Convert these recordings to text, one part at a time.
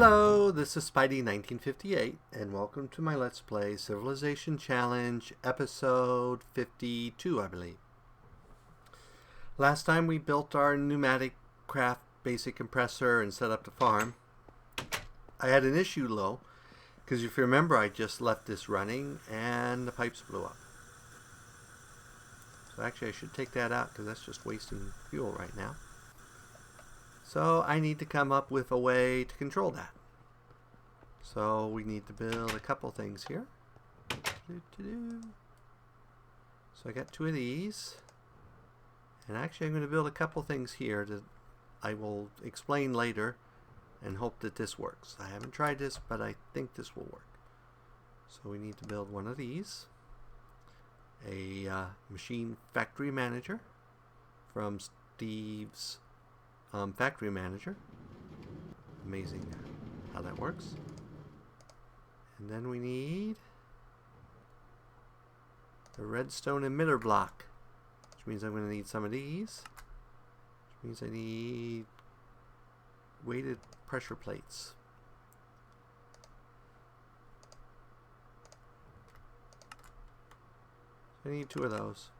Hello, this is Spidey 1958, and welcome to my Let's Play Civilization Challenge, episode 52, I believe. Last time we built our pneumatic craft basic compressor and set up the farm. I had an issue though, because if you remember I just left this running and the pipes blew up. So actually I should take that out because that's just wasting fuel right now. So I need to come up with a way to control that. So we need to build a couple things here. So I got two of these. And actually I'm going to build a couple things here that I will explain later and hope that this works. I haven't tried this, but I think this will work. So we need to build one of these. A machine factory manager from Steve's factory manager. Amazing how that works. And then we need the redstone emitter block, which means I'm going to need some of these, which means I need weighted pressure plates. I need two of those.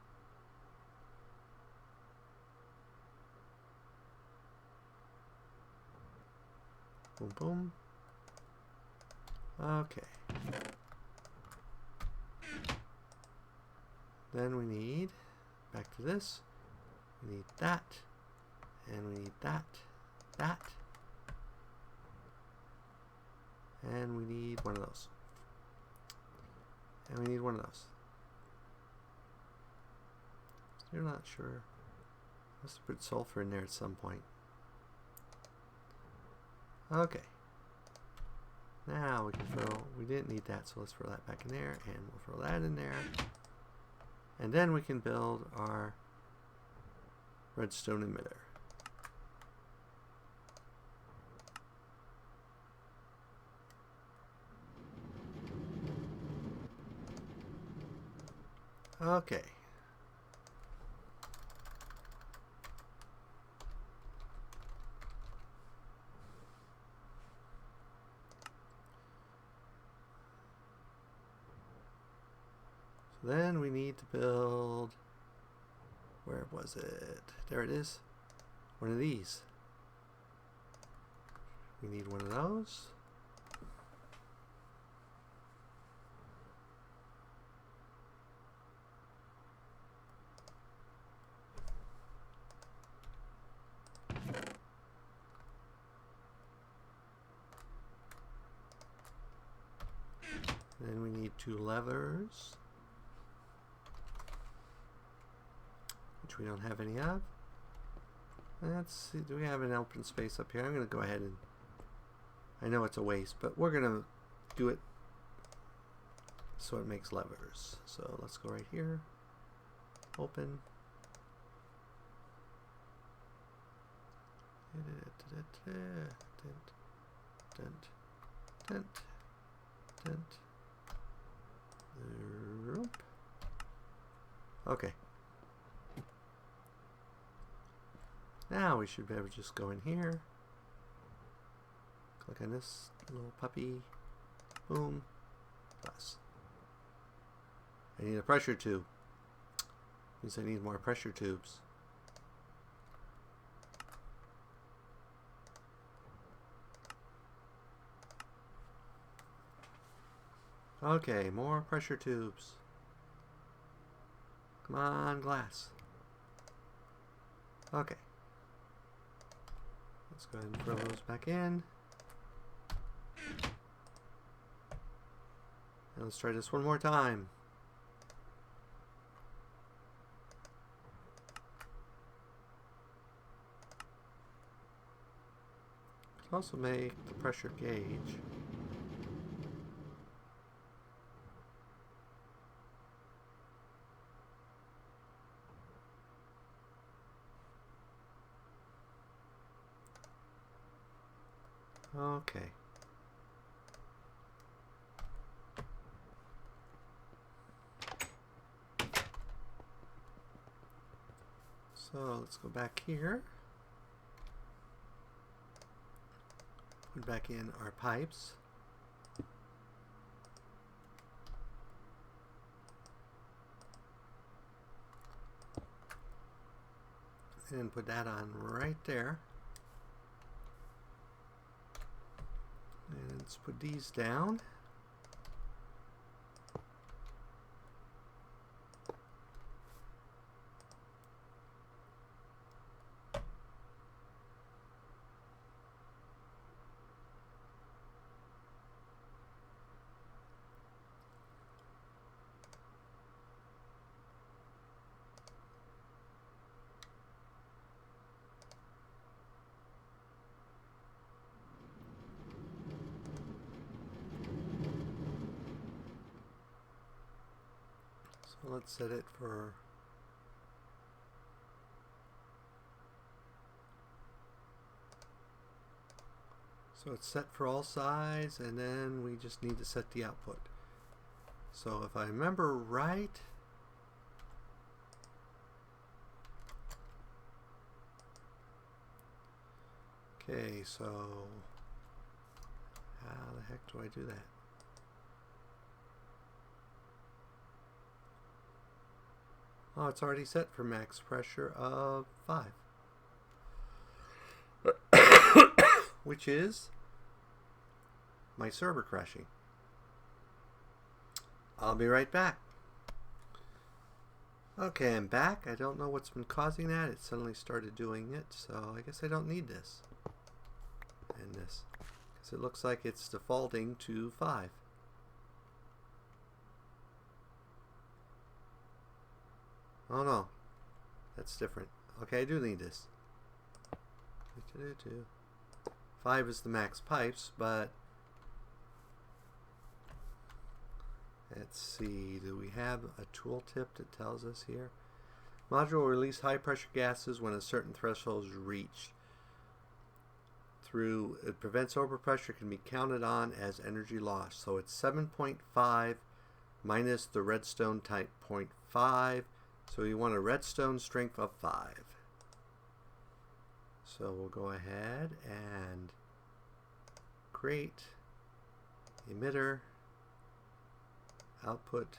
Boom, boom. Okay. Then we need, back to this, we need that, and we need that, and we need one of those. And we need one of those. Still not sure. Must have put sulfur in there at some point. Okay. Now we can throw, we didn't need that, so let's throw that back in there, and we'll throw that in there. And then we can build our redstone emitter. Okay. Then we need to build, where was it? There it is. One of these. We need one of those. Then we need two levers, which we don't have any of. Let's see, do we have an open space up here? I'm going to go ahead and, I know it's a waste, but we're going to do it so it makes levers. So let's go right here, open. Okay. Now we should be able to just go in here, click on this little puppy, boom, plus. I need a pressure tube. Means I need more pressure tubes. Okay, more pressure tubes. Come on, glass. Okay. Let's go ahead and throw those back in. And let's try this one more time. Let's also make the pressure gauge. Okay. So let's go back here. put back in our pipes. And put that on right there. And let's put these down. So let's set it for it's set for all sides, and then we just need to set the output. So if I remember right, okay, so how the heck do I do that? Oh, it's already set for max pressure of 5. Which is my server crashing. I'll be right back. Okay, I'm back. I don't know what's been causing that. It suddenly started doing it, so I guess I don't need this. And this. Because it looks like it's defaulting to 5. Oh no, that's different. Okay, I do need this. 5 is the max pipes, but let's see, do we have a tooltip that tells us here? Module will release high pressure gases when a certain threshold is reached. It prevents overpressure, can be counted on as energy loss. So it's 7.5 minus the redstone type 0.5. So you want a redstone strength of 5. So we'll go ahead and create emitter output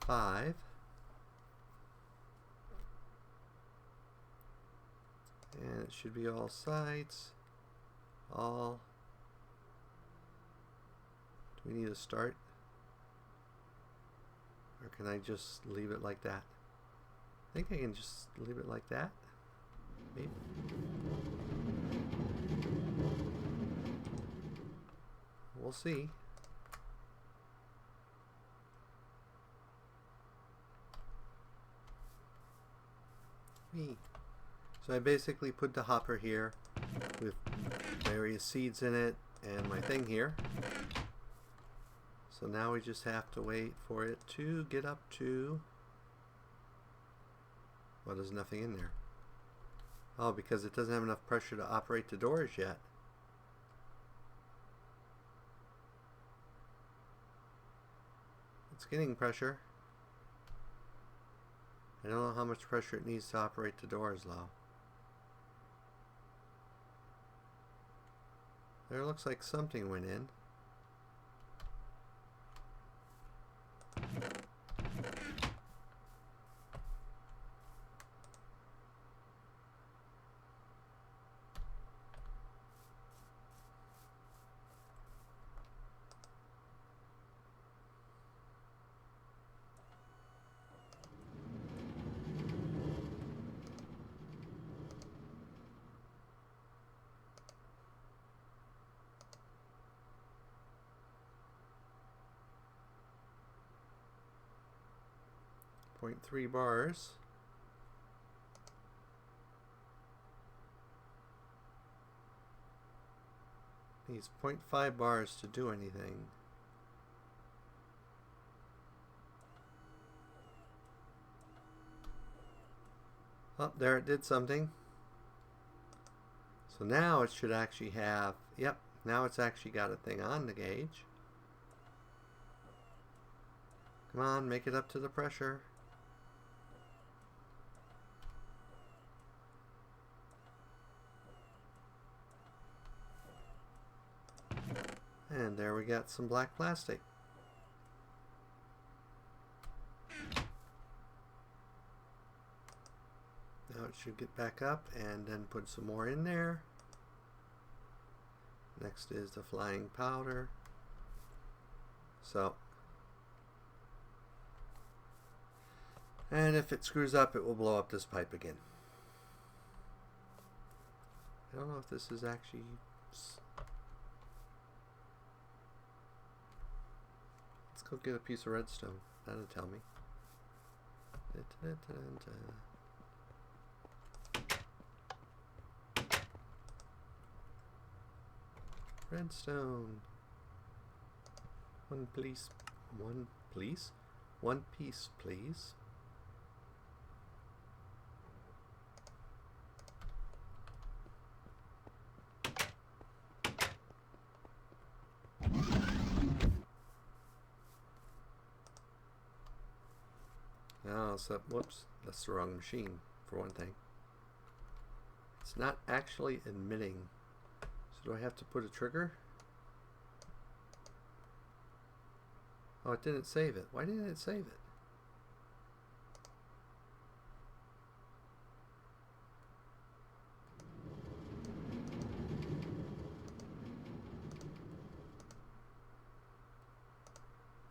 5. And it should be all sites. All. Do we need a start? Or can I just leave it like that? I think I can just leave it like that. Maybe. We'll see. So I basically put the hopper here with various seeds in it and my thing here. So now we just have to wait for it to get up to, well, there's nothing in there. Oh, because it doesn't have enough pressure to operate the doors yet. It's getting pressure. I don't know how much pressure it needs to operate the doors, though. There looks like something went in. .3 bars. Needs 0.5 bars to do anything. Oh, there it did something. So now it should actually have, yep, now it's actually got a thing on the gauge. Come on, make it up to the pressure. And there we got some black plastic. Now it should get back up, and then put some more in there. Next is the flying powder. So, and if it screws up, it will blow up this pipe again. I don't know if this is actually... Let's go get a piece of redstone. That'll tell me. Redstone. One piece, please. One piece, please. Oh, so, whoops, that's the wrong machine, for one thing. It's not actually emitting. So do I have to put a trigger? Oh, it didn't save it. Why didn't it save it?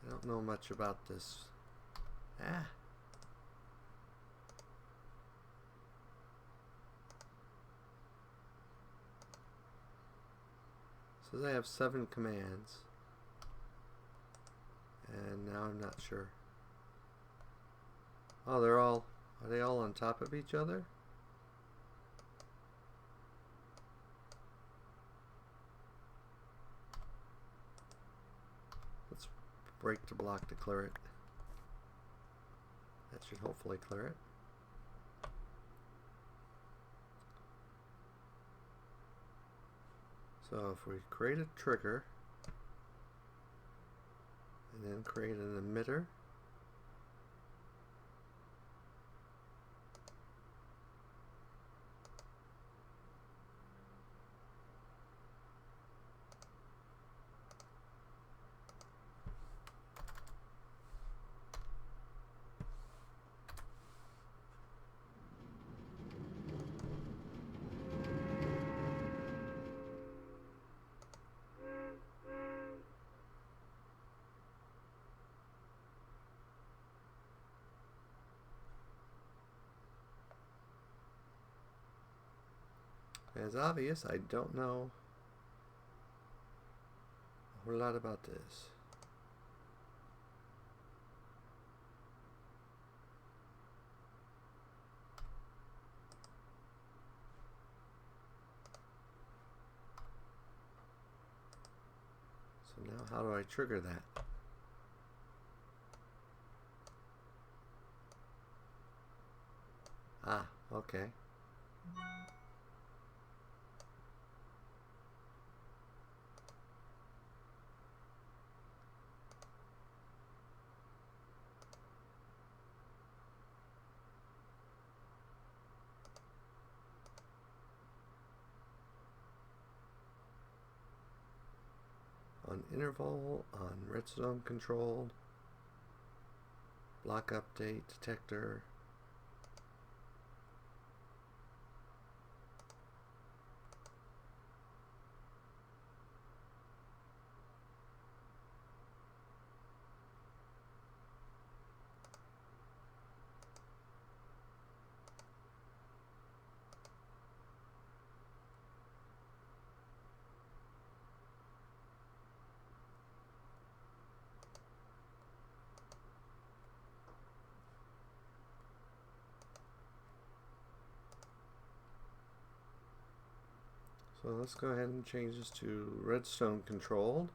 I don't know much about this. Ah. Says I have 7 commands. And now I'm not sure. Oh, are they all on top of each other? Let's break the block to clear it. That should hopefully clear it. So if we create a trigger, and then create an emitter, as obvious, I don't know a whole lot about this. So now how do I trigger that? Ah, okay. On interval, on redstone controlled, block update, detector. So let's go ahead and change this to redstone controlled.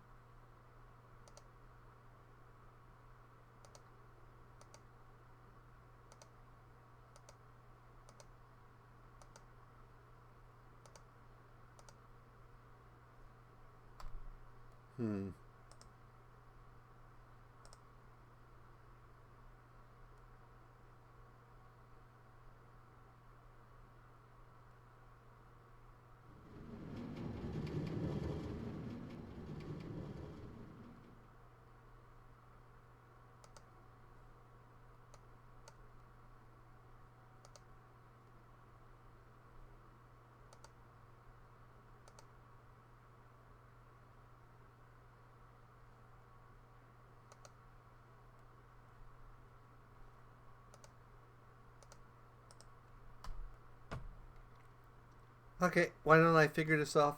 Okay, why don't I figure this off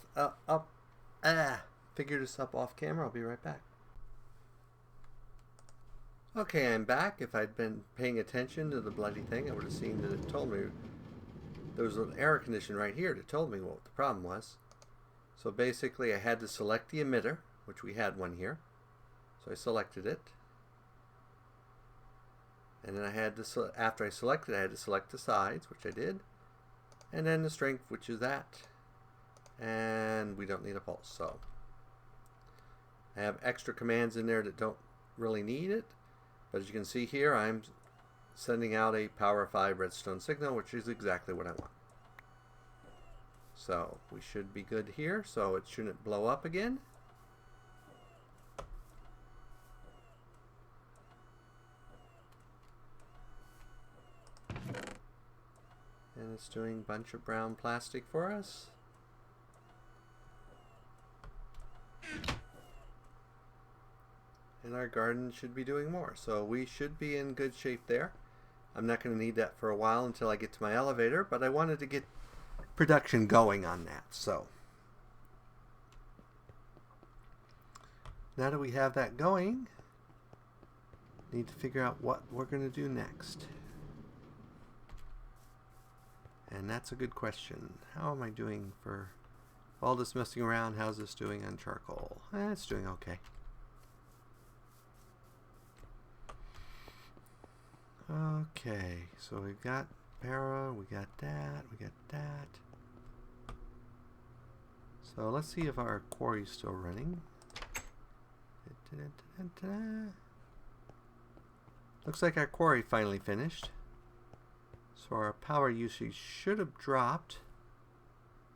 figure this up off camera. I'll be right back. Okay, I'm back. If I'd been paying attention to the bloody thing, I would have seen that it told me there was an error condition right here that told me what the problem was. So basically I had to select the emitter, which we had one here. So I selected it. And then I had to, after I selected it, I had to select the sides, which I did. And then the strength, which is that. And we don't need a pulse, so I have extra commands in there that don't really need it. But as you can see here, I'm sending out a power 5 redstone signal, which is exactly what I want. So we should be good here, so it shouldn't blow up again. And it's doing a bunch of brown plastic for us. And our garden should be doing more. So we should be in good shape there. I'm not going to need that for a while until I get to my elevator, but I wanted to get production going on that. So now that we have that going, need to figure out what we're going to do next. And that's a good question. How am I doing for all this messing around? How's this doing on charcoal? It's doing okay. Okay, so we've got para, we got that, we got that. So let's see if our quarry's still running. Looks like our quarry finally finished. So our power usage should have dropped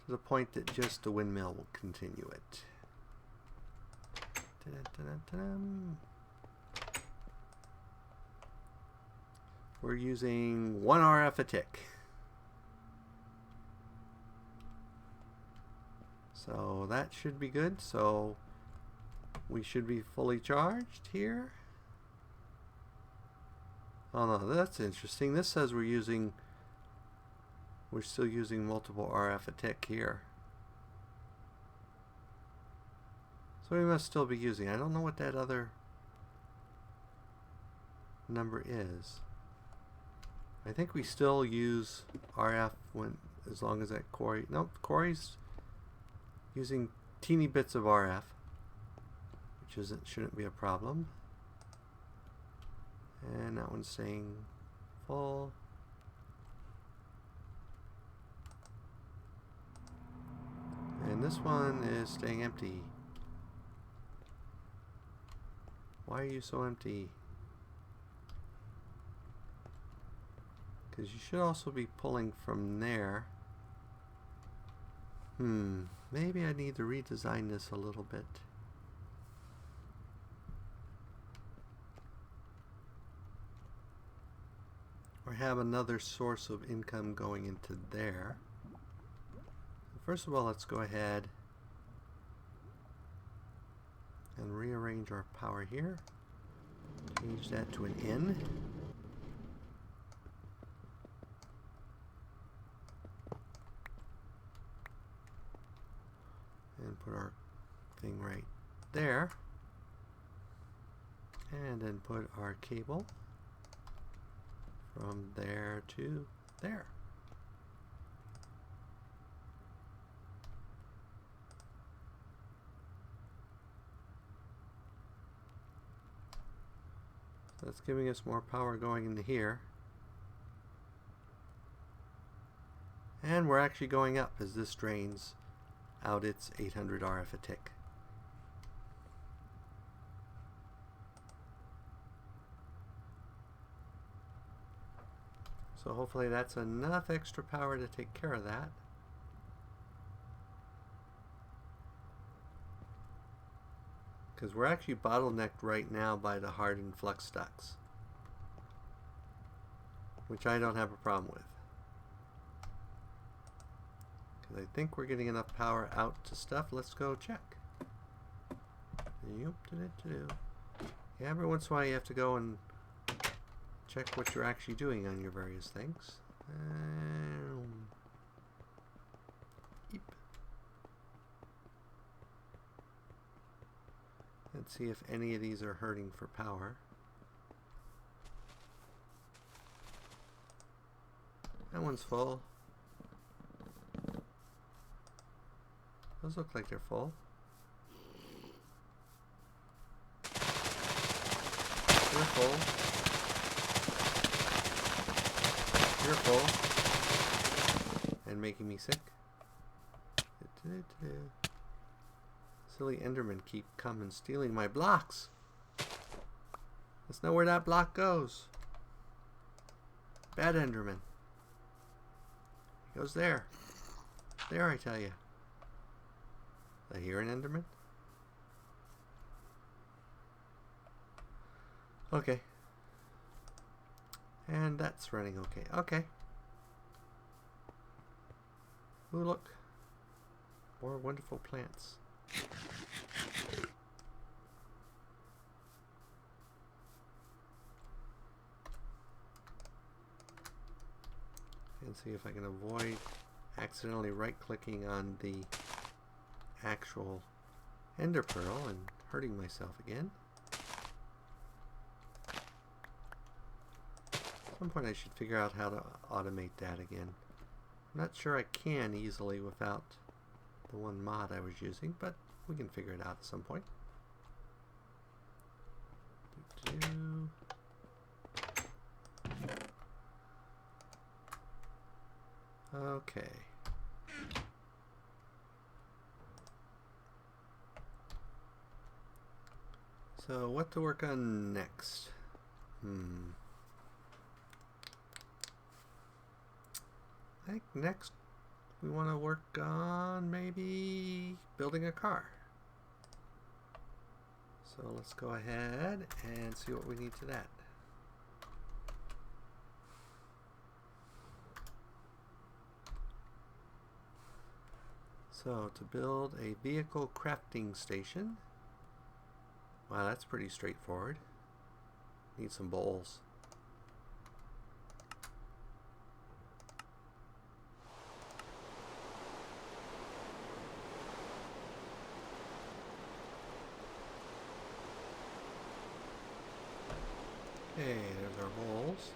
to the point that just the windmill will continue it. We're using 1 RF a tick. So that should be good. So we should be fully charged here. Oh no, that's interesting. This says we're still using multiple RF a tick here. So we must still be using. I don't know what that other number is. I think we still use RF as long as that quarry. Nope, quarry's using teeny bits of RF, which shouldn't be a problem. And that one's staying full. And this one is staying empty. Why are you so empty? Because you should also be pulling from there. Maybe I need to redesign this a little bit. Or have another source of income going into there. First of all, let's go ahead and rearrange our power here. Change that to an in. And put our thing right there. And then put our cable from there to there. So that's giving us more power going into here. And we're actually going up as this drains out its 800 RF a tick. So hopefully that's enough extra power to take care of that. Because we're actually bottlenecked right now by the hardened flux ducts, which I don't have a problem with. Because I think we're getting enough power out to stuff. Let's go check. Yeah, every once in a while you have to go and check what you're actually doing on your various things. Let's see if any of these are hurting for power. That one's full. Those look like they're full. You're full. You're full. And making me sick. Silly Endermen keep coming stealing my blocks. Let's know where that block goes. Bad Enderman. It goes there. There, I tell you. Did I hear an Enderman? Okay. And that's running okay. Okay. Ooh, look. More wonderful plants. And see if I can avoid accidentally right-clicking on the actual ender pearl and hurting myself again. At some point I should figure out how to automate that again. I'm not sure I can easily without the one mod I was using, but we can figure it out at some point. Okay. So what to work on next? I think next we want to work on maybe building a car. So let's go ahead and see what we need to that. So to build a vehicle crafting station, wow, that's pretty straightforward. Need some bowls. Okay, there's our bowls.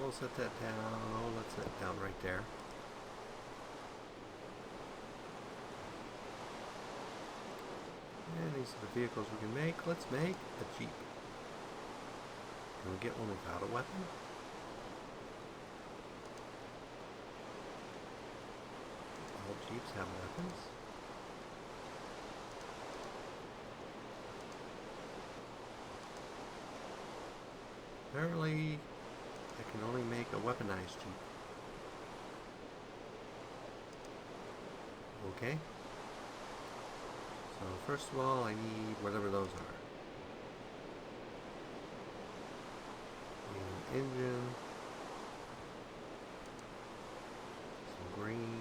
We'll set that down. Oh, let's set it down right there. And these are the vehicles we can make. Let's make a Jeep. Can we get one without a weapon? All Jeeps have weapons. Apparently, I can only make a weaponized Jeep. Okay. So first of all, I need whatever those are. I need an engine. Some green.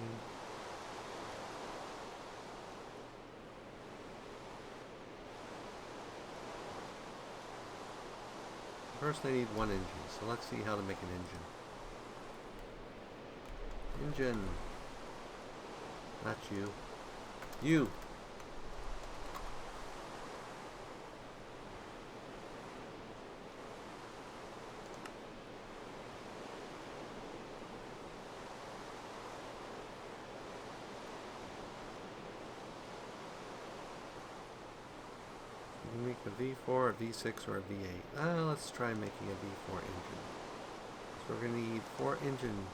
First I need one engine, so let's see how to make an engine. Engine. Not you. You! You can make a V4, a V6, or a V8. Let's try making a V4 engine. So we're going to need 4 engine.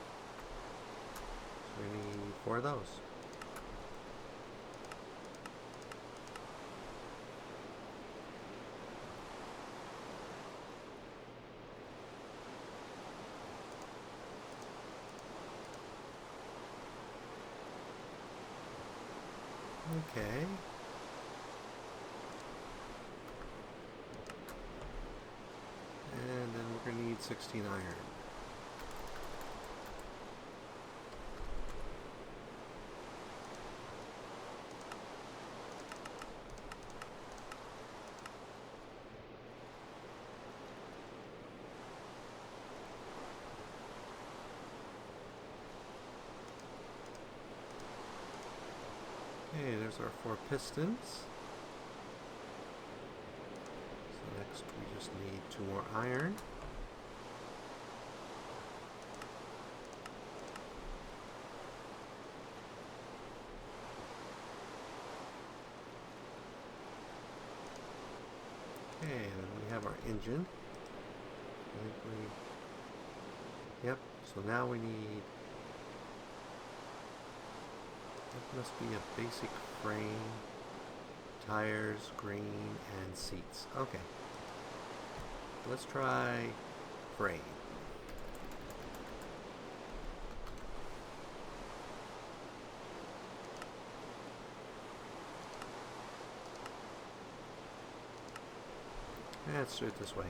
So we're going to need 4 of those. Okay. And then we're going to need 16 iron. there's our 4 pistons. So next we just need 2 more iron. Okay, then we have our engine. Yep, so now we need, that must be a basic frame, tires, green, and seats. Okay, let's try frame. Let's do it this way.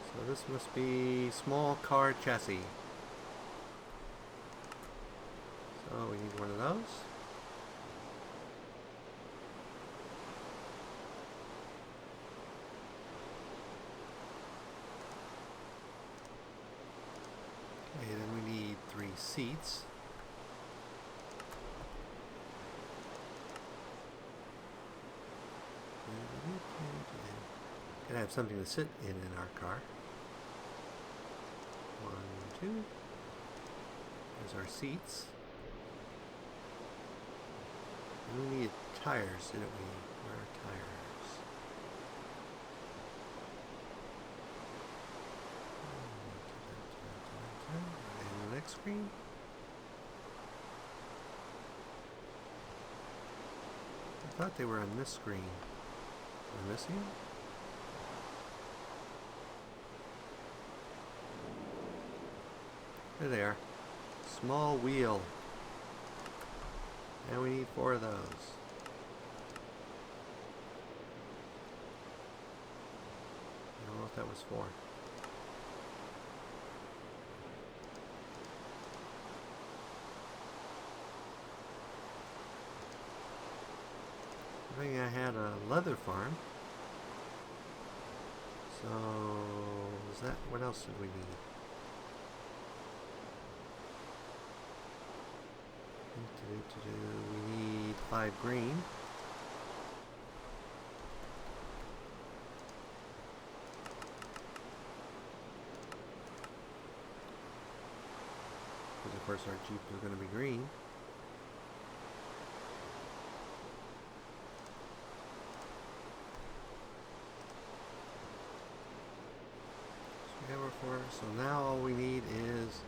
So this must be small car chassis. So we need one of those. Okay, then we need 3 seats. Gotta have something to sit in our car. 1, 2. There's our seats. And we need tires, didn't we? Where are tires? And the next screen. I thought they were on this screen. Am I missing them? There they are. Small wheel. And we need 4 of those. I don't know if that was 4. I think I had a leather farm. So, is that, what else did we need? We need 5 green. Because of course our Jeep is going to be green. So we have our 4. So now all we need is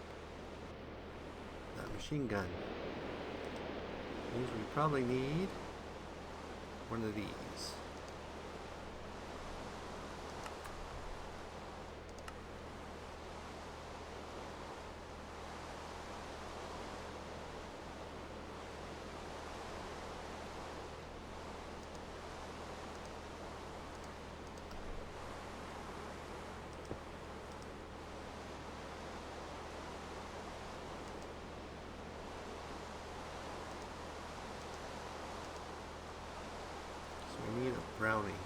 that machine gun. Means we probably need one of these. Browning.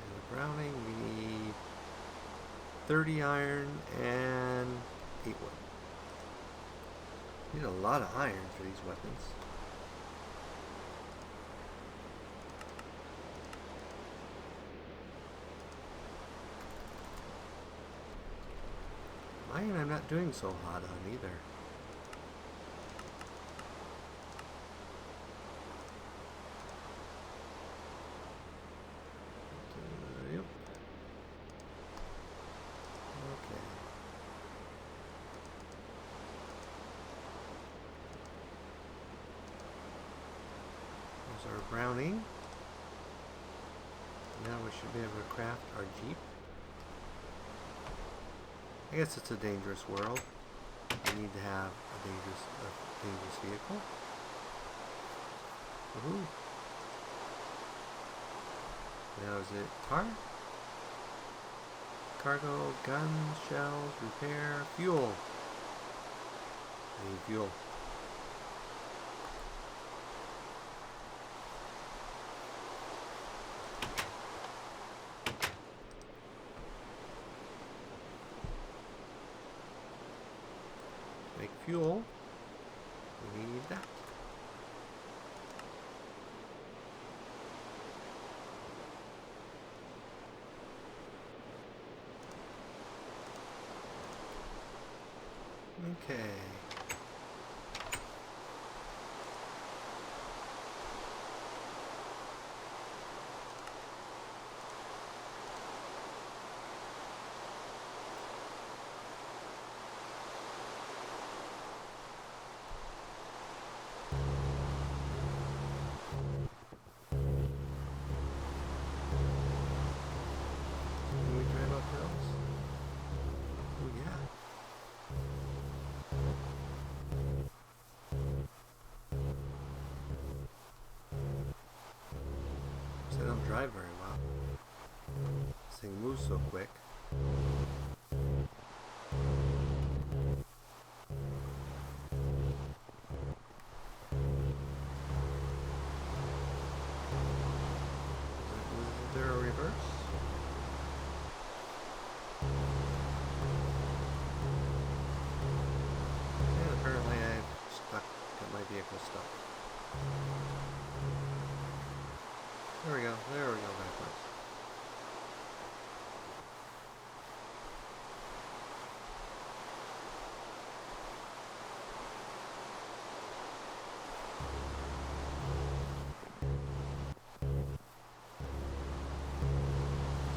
And the Browning we need 30 iron and 8 wood. Need a lot of iron for these weapons. Iron I'm not doing so hot on either. Our Browning. Now we should be able to craft our Jeep. I guess it's a dangerous world. We need to have a dangerous vehicle. Woohoo! Now is it car? cargo, guns, shells, repair, fuel. I need fuel. Make fuel. We need that. Okay. Can we drive up hills? Oh yeah. I don't drive very well. This thing moves so quick. Is there a reverse? And apparently I've got my vehicle stuck. There we go backwards.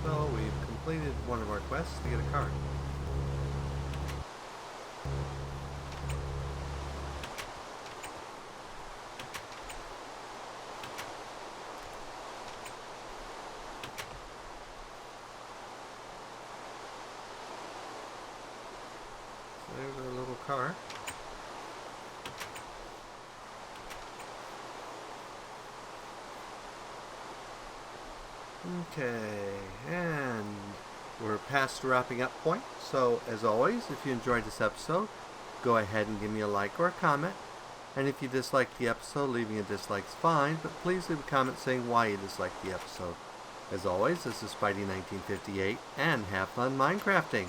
So we've completed one of our quests to get a car. There's our little car. Okay, and we're past the wrapping up point. So, as always, if you enjoyed this episode, go ahead and give me a like or a comment. And if you disliked the episode, leaving a dislike is fine, but please leave a comment saying why you disliked the episode. As always, this is Spidey 1958, and have fun Minecrafting!